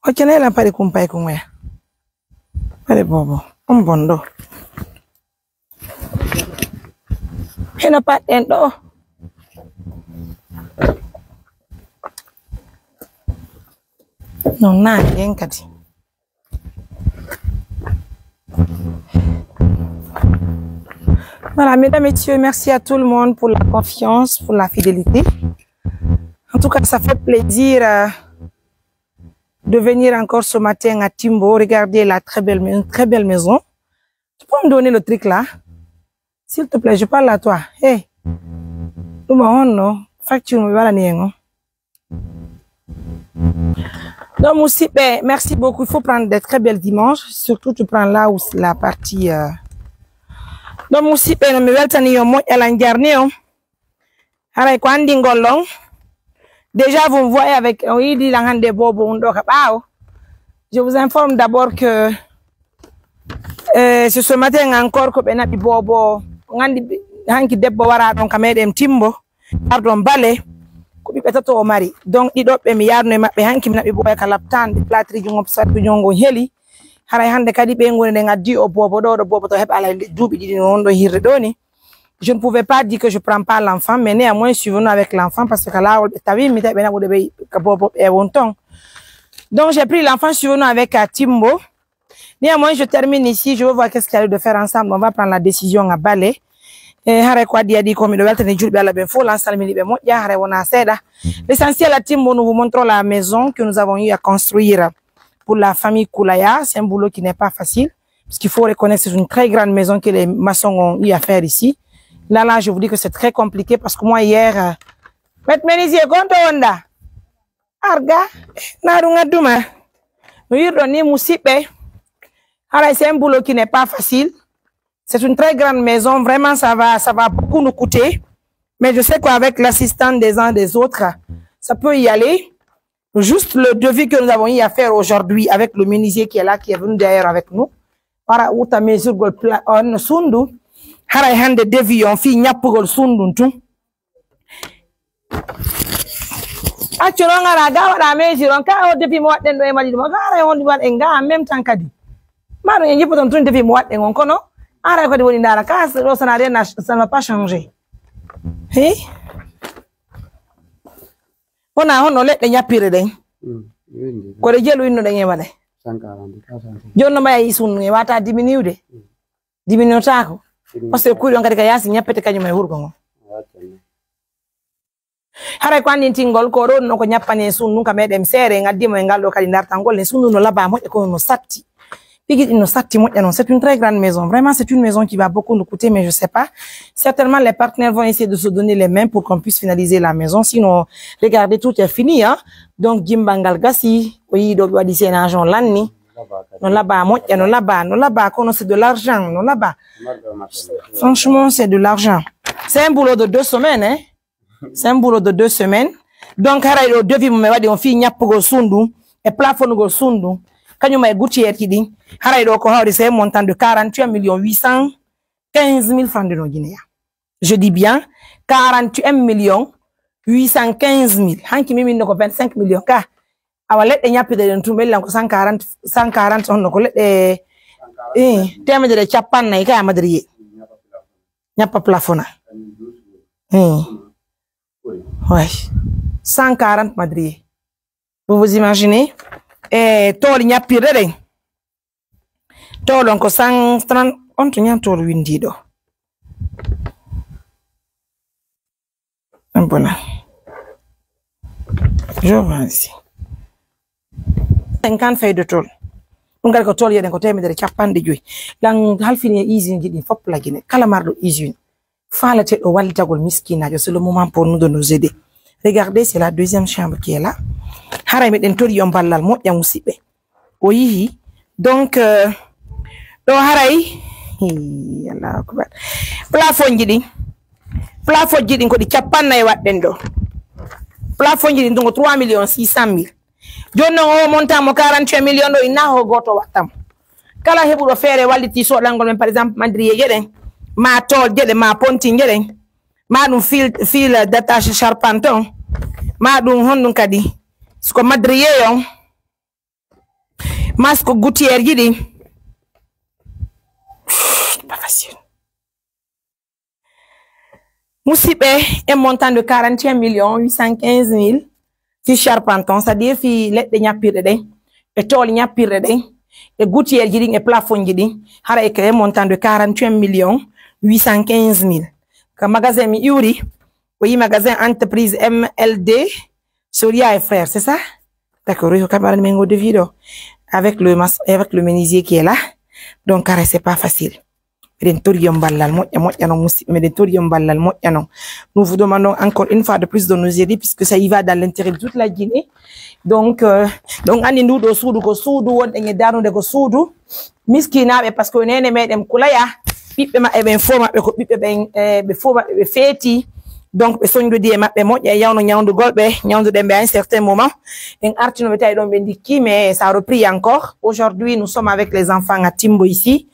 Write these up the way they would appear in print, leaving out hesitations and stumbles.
Ok, elle a pas de compas comme moi. Pas de bobo. On bondo. Elle n'a pas d'endo. Non, non, rien qu'à dire. Voilà, mesdames et messieurs, merci à tout le monde pour la confiance, pour la fidélité. En tout cas, ça fait plaisir de venir encore ce matin à Timbo, regarder la très belle maison. Tu peux me donner le truc là? S'il te plaît, je parle à toi. Hey, non, facture, donc aussi, ben, merci beaucoup. Il faut prendre des très belles dimanches. Surtout, tu prends là où la partie. Donc aussi, ben, me weltani yo mo elangarne on. Ara ko andi ngolong. Déjà, vous me voyez avec Oidi Langande Bobo Ndoka Bao. Je vous informe d'abord que ce matin encore que Benabi Bobo, Ngandi Hanki Debbo Wara donc Kamedem Timbo, pardon Balé, Kubi Petato Mari. Donc, il doit me yarne ma Hanki Nabi Boy Kalaptan, the platri jung observe Yongo Heli. Haray hande kadi be ngone de ngaddi o bobo do bobo to heb ala duubi didi non do hirre doni. Je ne pouvais pas dire que je prends pas l'enfant, mais néanmoins suivons avec l'enfant parce que là tawi mi tabe na bo de be bobo e wonton. Donc j'ai pris l'enfant suivons avec Timbo. Néanmoins je termine ici, je veux voir qu'est-ce qu'il y a de faire ensemble. On va prendre la décision à Balé. Et haray ko di adi comme le weltene julbe ala ben fo l'ensemble mi be mo ya haray wona seda. L'essentiel à Timbo, nous vous montrons la maison que nous avons eu à construire. Pour la famille Koulaya, c'est un boulot qui n'est pas facile, parce qu'il faut reconnaître que c'est une très grande maison que les maçons ont eu à faire ici. Là, je vous dis que c'est très compliqué, parce que moi, hier, c'est un boulot qui n'est pas facile. C'est une très grande maison, vraiment, ça va beaucoup nous coûter. Mais je sais qu'avec l'assistance des uns des autres, ça peut y aller. Juste le devis que nous avons eu à faire aujourd'hui avec le menuisier qui est là, qui est venu d'ailleurs avec nous. Para uta mesure gol on sundu. Haray hande devis on fi nyapugol sundu tout. Actuellement ngara ga wada mesure on ka o devis mo wadden do e mali mo haray on wat en ga en même temps kadi. Maro en yipoton tun devis mo wadden on kono. Haray ko de woni ndara ka ça n'a rien, ça ne va pas changer. Hein? On a on let nya pire den ko de jelu inno den wala 140 jonno may sun ngi wata diminude diminutako parce que kuri on kadi ka yasi nyapete kanyu may hurgo ngo hare ko andin tingol ko ron no ko nyapane sun nun ka medem sere ngaddi mo ngaldo kadi dartangol ne sunu no laba mo ko no satti c'est une très grande maison. Vraiment, c'est une maison qui va beaucoup nous coûter, mais je sais pas. Certainement, les partenaires vont essayer de se donner les mains pour qu'on puisse finaliser la maison. Sinon, regardez, tout est fini, hein. Donc, Gimbangal Gassi, oui, doit dire un argent l'année. Non là-bas, non là-bas, c'est de l'argent, non là-bas. Franchement, c'est de l'argent. C'est un boulot de 2 semaines, hein. C'est un boulot de 2 semaines. Donc, hara devis me wadi on fi nyapugo sundu, et plafond go sundu. Quand you m'as goûté qui c'est un montant de 48 815 000 francs de nos Guinéens. Je dis bien 41 815 000. Hanki mimi noko 25 millions ka. Awalet e nyapi de ntumeli lanko 140 on noko let teme de chapan na ika madriye. Nyapa plafona. Ouais. 140 madriye. Vous vous imaginez? Tol nya pirere tol onko 130 on to nya tol windido voilà je vois ici 50 feuilles de tol ngal ko tol yeden ko temedere capande joy lang halfini usine jidi fop la Guinée kala mardo usine falate do walitagol miskina c'est le moment pour nous de nous aider. Regardez, c'est la deuxième chambre qui est là. Haray meden tori yon ballal mo yan usibe. O yihi. Donc do haray Allah akbar. Plafond jidi ko di chapanna e wadden do. Plafond jidi ndongo 3 600 000. Jonno o monta mo 48 millions do ina ho goto watam. Kala hebudo fere waliti so dangol men par exemple madriye jeden. Ma tol jede ma ponti jeden. Ma dum fil d'attache charpenton ma dum hondum kadi ko madriye yon masque gouttière yi pas facile. Moussibé un montant de 41 815 000 fi charpenton, c'est-à-dire fi let de nyapirde de et tol nyapirde de et gouttière yi et plafond yi hara e un montant de 41 815 000. Comme magasin mi Yuri, oui magasin entreprise MLD Soria et frères, c'est ça? D'accord, il faut camarade mengo de vidéo avec le menuisier qui est là. Donc car c'est pas facile. Nous vous demandons encore une fois de plus de nous aider puisque ça y va dans l'intérêt de toute la Guinée. Donc andi nous do suudu ko suudu won de daanu de ko suudu miskinabe parce que nene medem kulaya bibbe ma e foma be ko bibbe be foma be feti. Donc, besoin de dire, mais moi, il y a un golpe, il y a un certain moment. Mais ça a repris encore. Aujourd'hui, nous sommes avec les enfants à Timbo ici.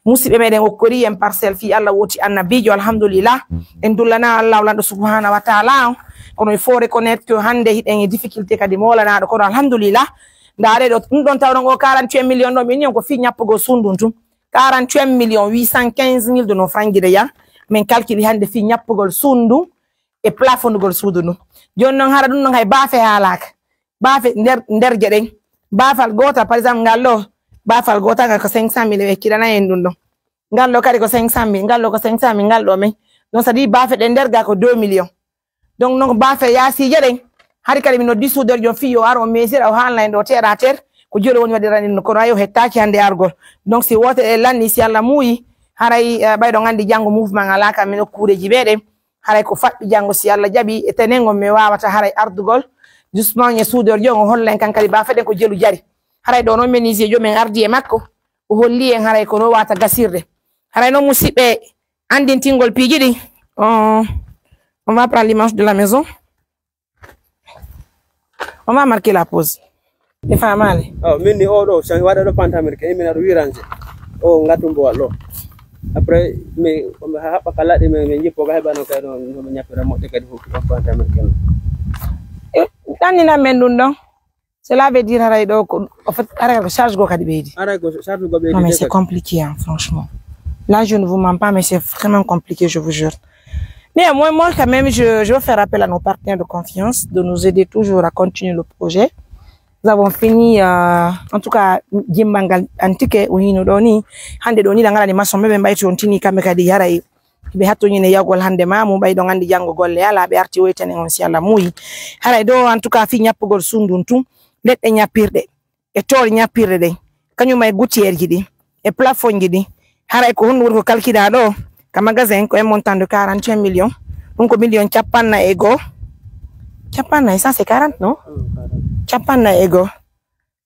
Nous sommes au Kori, un parcelle fi Allah woti annabi, alhamdulillah. Ndulana Allah la subhanahu wa ta'ala. Il faut reconnaître que hande hit en difficulté ka di mola na ko alhamdulillah. Ndare do don tawron go 48 millions do min ko fi nyap go sunduntu. 48 815 000 de nos francs guinéens. Men calcul hande fi nyap go sundu. Et plafond gol soudunu jon non hara dun non hay baafe halak baafe nder jedeng baafal gota par exemple ngallo baafal gota ga ko 500 000 e kirana en dun don ngallo kadi ko 500 000 ngallo ko 500 000 ngaldo men donc ça dit baafe de nder ga ko 2 millions donc non baafe ya si jedeng hari kadi mino disudor jon fiyo aro mesir aw online do terre à terre ko jolo woni wadirani no ko rayo hettaki hande argol donc si wote e lanni si Allah muyi haray baydo ngandi jango mouvement alaka mino kureji bede haray ko fabbi jango si Allah jabi e tenengo me wawata haray ardugol justement nya soudeur jongo hollen kan kadi ba faden ko jelu jari haray do no menuisier jo men ardi e makko o holli en haray ko no wata gasirde haray no musibbe andintingol pigidi on va prendre l'image de la maison, on va marquer la pause. Les femmes allez. Oh mini odo sang wada do panta america e mina wiranze o ngatumbo wallo après mais haba kala de men jippo ga hebano kay no nyapira mo de kadi fu panta america danina men dun don cela veut dire haray do en fait haray ko charge go kadi beedi haray ko charge go beedi. Non mais c'est compliqué hein, franchement là je ne vous mens pas mais c'est vraiment compliqué, je vous jure. Mais moi quand même je veux faire appel à nos partenaires de confiance de nous aider toujours à continuer le projet. Nous avons fini en tout cas jimbangal antike uhino doni hande doni dangala ni maso mebe mbayti on tini kambe kadi haray be hatto nyine yagol hande mamu bay do ngandi jango golle ala be arti wetene on si Allah muyi haray do en tout cas fi nyappugol sunduntu ledde nyappirde e tol nyappirde de kanyuma e gouttière jidi e plafond jidi haray ko hunde ko calcula do ka magasin ko un montant de 45 millions donc million chapanna ego chapanna ça c'est 40 non chapanna ego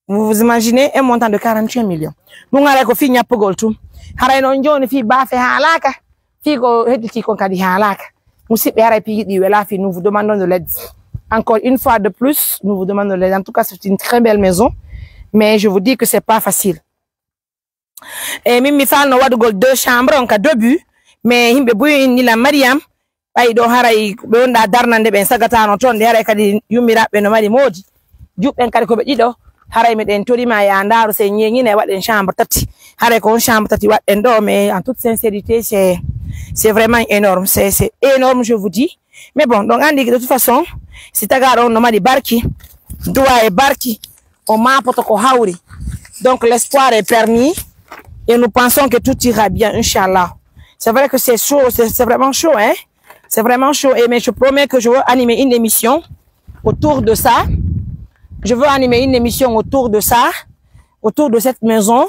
vous imaginez un montant de 48 millions nous haray ko fi nyappugol tu haray non joni fi baafe halaka fi ko hediti ko kadi halaka musibbe haray pi di wela fi nous vous demandons de l'aide encore une fois de plus nous vous demandons de l'aide. En tout cas c'est une très belle maison mais je vous dis que c'est pas facile et mimi fa no wadugol 2 chambres on ka début mais himbe buyi ni la Mariam bay do haray be wonda darnande ben sagata no ton de haray kadi yumirabe no mari modi jubben kadi ko be dido haray meden torima ya ndaru se nyenyi ne waden chambre tati haray ko chambre tati waden do mais en toute sincérité c'est vraiment énorme, c'est énorme je vous dis. Mais bon donc andi de toute façon si tagaro no mari barki doa e barki on m'a poto ko hawri donc l'espoir est permis et nous pensons que tout ira bien inchallah. C'est vrai que c'est chaud, c'est vraiment chaud, hein. C'est vraiment chaud. Et mais je promets que je veux animer une émission autour de ça. Je veux animer une émission autour de ça, autour de cette maison.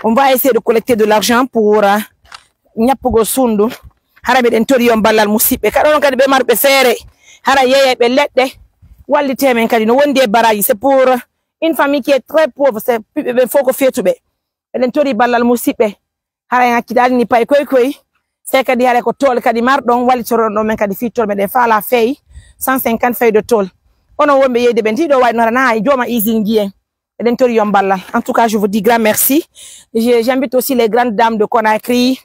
On va essayer de collecter de l'argent pour nyapugo sundu. Hara be den tori on ballal musibbe. Kadon kadi be marbe fere. Hara yeye be ledde. Walli temen kadi no wondi e baraji. C'est pour une famille qui est très pauvre. C'est faut ko fetube. Den tori ballal musibbe. Hara ngakidali ni pay koy c'est kadi hare ko tol kadi mardon wali toro do men kadi fitol me de fala fay 150 fay de tol ono wombe yede ben tido way no na joma easy ngien eden tori yomballa. En tout cas je vous dis grand merci. J'invite aussi les grandes dames de Conakry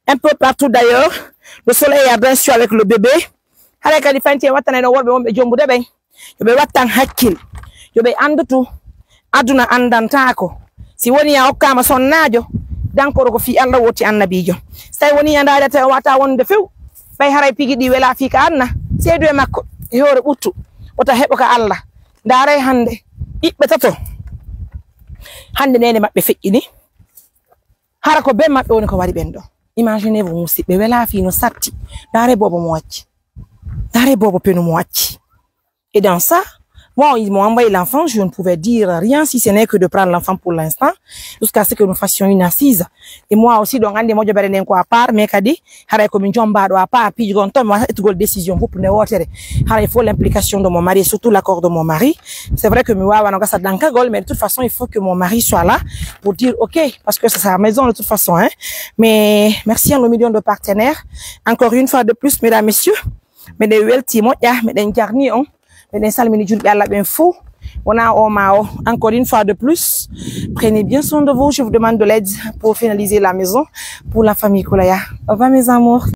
un peu partout d'ailleurs. Le soleil a bien su avec le bébé hare kadi fanti watana no worbe wombe jombude ben yobe wattan hakkil yobe andutu aduna andantako si woni ya hokkama sonnajo dankoro ko fi Allah woti annabijo say woni ya ndaada ta wata wonde few bay haray pigi di wela fi ka anna seedo e makko e hore buttu wata hebo ka Allah ndaray hande ibbe tato hande nene mabbe feƴƴini hara ko be mabbe woni ko wari bendo imaginez vous musibbe wela fi no satti ndaray bobo mo wacci ndaray bobo penu mo wacci et dans ça bon, ils m'ont envoyé l'enfant, je ne pouvais dire rien si ce n'est que de prendre l'enfant pour l'instant, jusqu'à ce que nous fassions une assise. Et moi aussi, donc, ande mojo beren ko à part, mais kadi, haray ko min jomba do à part, puis je gonto moi et gol décision pour ne wotere. Haray il faut l'implication de mon mari, surtout l'accord de mon mari. C'est vrai que mi wa wana sa danka gol, mais de toute façon, il faut que mon mari soit là pour dire OK, parce que c'est sa maison de toute façon, hein. Mais merci à nos millions de partenaires. Encore une fois de plus, mesdames, messieurs, mais de welti moja, mais den jarni on. Encore une fois de plus, prenez bien soin de vous. Je vous demande de l'aide pour finaliser la maison pour la famille Koulaya. Au revoir mes amours.